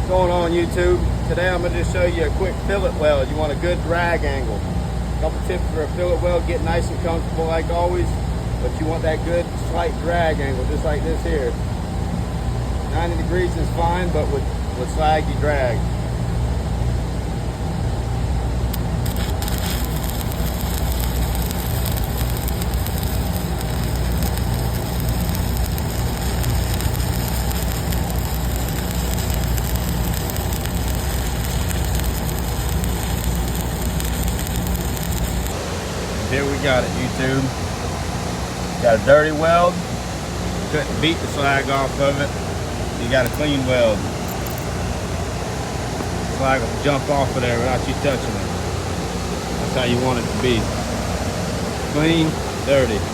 What's going on YouTube? Today I'm going to just show you a quick fillet weld. You want a good drag angle. A couple tips for a fillet weld: get nice and comfortable like always, but you want that good slight drag angle, just like this here. 90 degrees is fine, but with slag you drag. Here we got it, YouTube. Got a dirty weld. Couldn't beat the slag off of it. You got a clean weld. Slag will jump off of there without you touching it. That's how you want it to be. Clean, dirty.